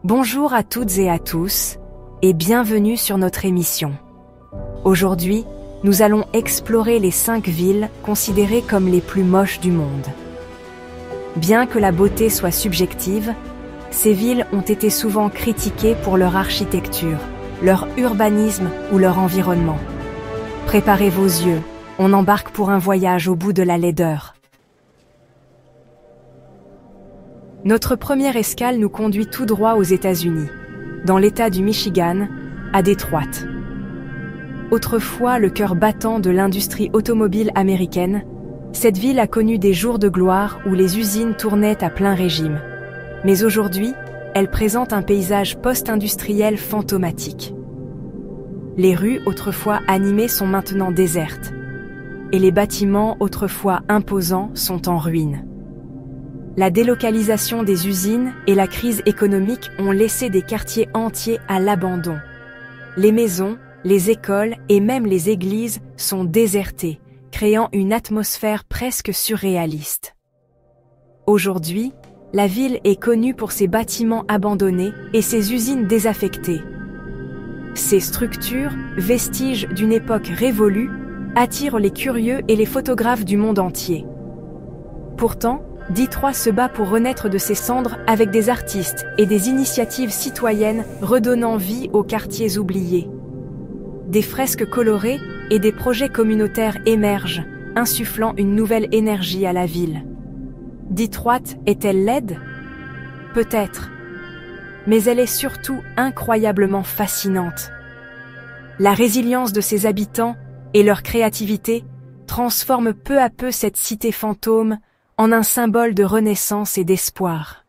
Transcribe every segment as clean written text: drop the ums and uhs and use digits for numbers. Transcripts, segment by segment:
Bonjour à toutes et à tous, et bienvenue sur notre émission. Aujourd'hui, nous allons explorer les 5 villes considérées comme les plus moches du monde. Bien que la beauté soit subjective, ces villes ont été souvent critiquées pour leur architecture, leur urbanisme ou leur environnement. Préparez vos yeux, on embarque pour un voyage au bout de la laideur. Notre première escale nous conduit tout droit aux États-Unis, dans l'État du Michigan, à Détroit. Autrefois le cœur battant de l'industrie automobile américaine, cette ville a connu des jours de gloire où les usines tournaient à plein régime. Mais aujourd'hui, elle présente un paysage post-industriel fantomatique. Les rues autrefois animées sont maintenant désertes, et les bâtiments autrefois imposants sont en ruine. La délocalisation des usines et la crise économique ont laissé des quartiers entiers à l'abandon. Les maisons, les écoles et même les églises sont désertées, créant une atmosphère presque surréaliste. Aujourd'hui, la ville est connue pour ses bâtiments abandonnés et ses usines désaffectées. Ces structures, vestiges d'une époque révolue, attirent les curieux et les photographes du monde entier. Pourtant, Détroit se bat pour renaître de ses cendres avec des artistes et des initiatives citoyennes redonnant vie aux quartiers oubliés. Des fresques colorées et des projets communautaires émergent, insufflant une nouvelle énergie à la ville. Détroit est-elle laide ? Peut-être. Mais elle est surtout incroyablement fascinante. La résilience de ses habitants et leur créativité transforment peu à peu cette cité fantôme en un symbole de renaissance et d'espoir.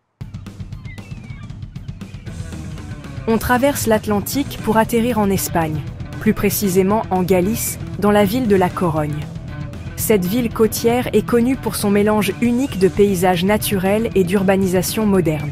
On traverse l'Atlantique pour atterrir en Espagne, plus précisément en Galice, dans la ville de La Corogne. Cette ville côtière est connue pour son mélange unique de paysages naturels et d'urbanisation moderne.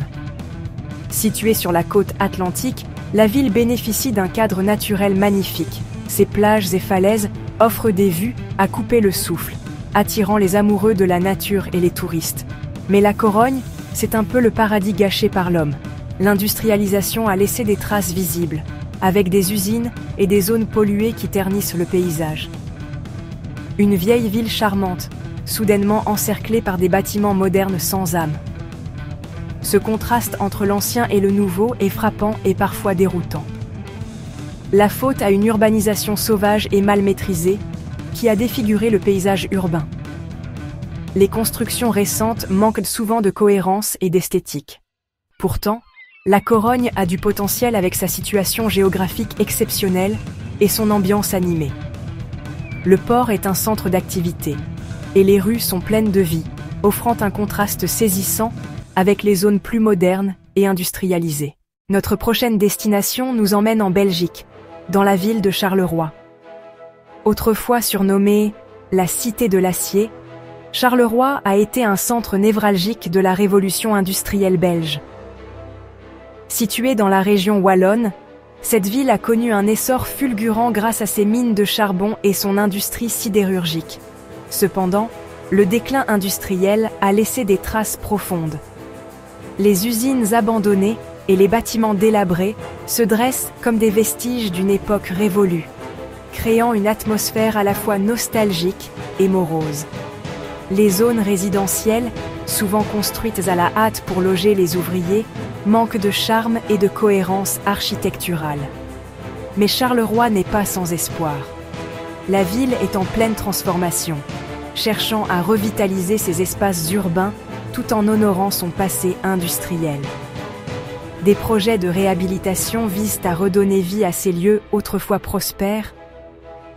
Située sur la côte atlantique, la ville bénéficie d'un cadre naturel magnifique. Ses plages et falaises offrent des vues à couper le souffle, attirant les amoureux de la nature et les touristes. Mais La Corogne, c'est un peu le paradis gâché par l'homme. L'industrialisation a laissé des traces visibles, avec des usines et des zones polluées qui ternissent le paysage. Une vieille ville charmante, soudainement encerclée par des bâtiments modernes sans âme. Ce contraste entre l'ancien et le nouveau est frappant et parfois déroutant. La faute à une urbanisation sauvage et mal maîtrisée, qui a défiguré le paysage urbain. Les constructions récentes manquent souvent de cohérence et d'esthétique. Pourtant, La Corogne a du potentiel avec sa situation géographique exceptionnelle et son ambiance animée. Le port est un centre d'activité, et les rues sont pleines de vie, offrant un contraste saisissant avec les zones plus modernes et industrialisées. Notre prochaine destination nous emmène en Belgique, dans la ville de Charleroi. Autrefois surnommée la Cité de l'Acier, Charleroi a été un centre névralgique de la révolution industrielle belge. Située dans la région wallonne, cette ville a connu un essor fulgurant grâce à ses mines de charbon et son industrie sidérurgique. Cependant, le déclin industriel a laissé des traces profondes. Les usines abandonnées et les bâtiments délabrés se dressent comme des vestiges d'une époque révolue, créant une atmosphère à la fois nostalgique et morose. Les zones résidentielles, souvent construites à la hâte pour loger les ouvriers, manquent de charme et de cohérence architecturale. Mais Charleroi n'est pas sans espoir. La ville est en pleine transformation, cherchant à revitaliser ses espaces urbains tout en honorant son passé industriel. Des projets de réhabilitation visent à redonner vie à ces lieux autrefois prospères,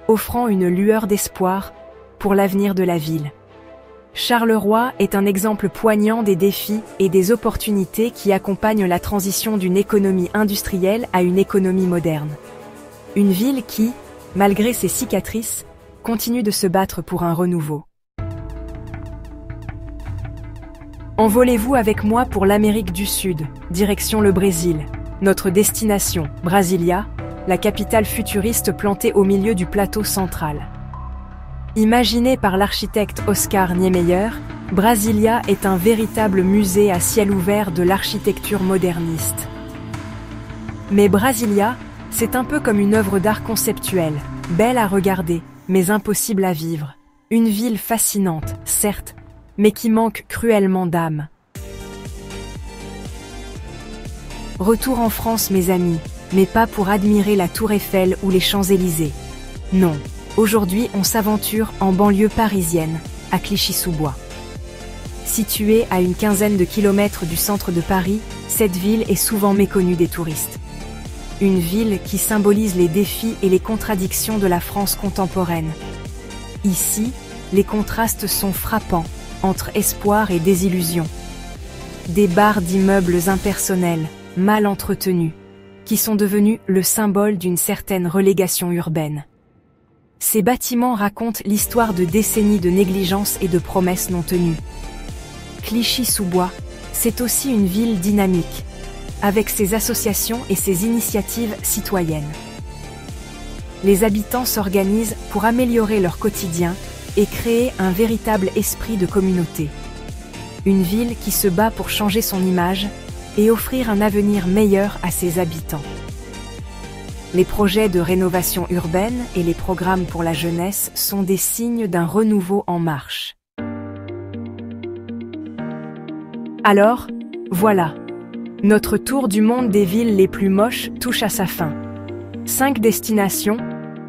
offrant une lueur d'espoir pour l'avenir de la ville. Charleroi est un exemple poignant des défis et des opportunités qui accompagnent la transition d'une économie industrielle à une économie moderne. Une ville qui, malgré ses cicatrices, continue de se battre pour un renouveau. Envolez-vous avec moi pour l'Amérique du Sud, direction le Brésil. Notre destination, Brasilia, la capitale futuriste plantée au milieu du plateau central. Imaginée par l'architecte Oscar Niemeyer, Brasilia est un véritable musée à ciel ouvert de l'architecture moderniste. Mais Brasilia, c'est un peu comme une œuvre d'art conceptuelle, belle à regarder, mais impossible à vivre. Une ville fascinante, certes, mais qui manque cruellement d'âme. Retour en France, mes amis, mais pas pour admirer la Tour Eiffel ou les Champs-Élysées. Non, aujourd'hui on s'aventure en banlieue parisienne, à Clichy-sous-Bois. Située à une quinzaine de kilomètres du centre de Paris, cette ville est souvent méconnue des touristes. Une ville qui symbolise les défis et les contradictions de la France contemporaine. Ici, les contrastes sont frappants, entre espoir et désillusion. Des barres d'immeubles impersonnels, mal entretenus, qui sont devenus le symbole d'une certaine relégation urbaine. Ces bâtiments racontent l'histoire de décennies de négligence et de promesses non tenues. Clichy-sous-Bois, c'est aussi une ville dynamique, avec ses associations et ses initiatives citoyennes. Les habitants s'organisent pour améliorer leur quotidien et créer un véritable esprit de communauté. Une ville qui se bat pour changer son image et offrir un avenir meilleur à ses habitants. Les projets de rénovation urbaine et les programmes pour la jeunesse sont des signes d'un renouveau en marche. Alors, voilà, notre tour du monde des villes les plus moches touche à sa fin. 5 destinations,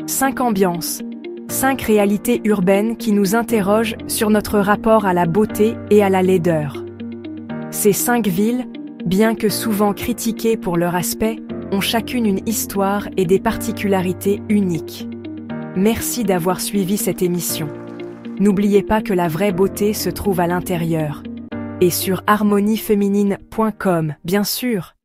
5 ambiances, 5 réalités urbaines qui nous interrogent sur notre rapport à la beauté et à la laideur. Ces 5 villes, bien que souvent critiquées pour leur aspect, ont chacune une histoire et des particularités uniques. Merci d'avoir suivi cette émission. N'oubliez pas que la vraie beauté se trouve à l'intérieur. Et sur harmonieféminine.com, bien sûr.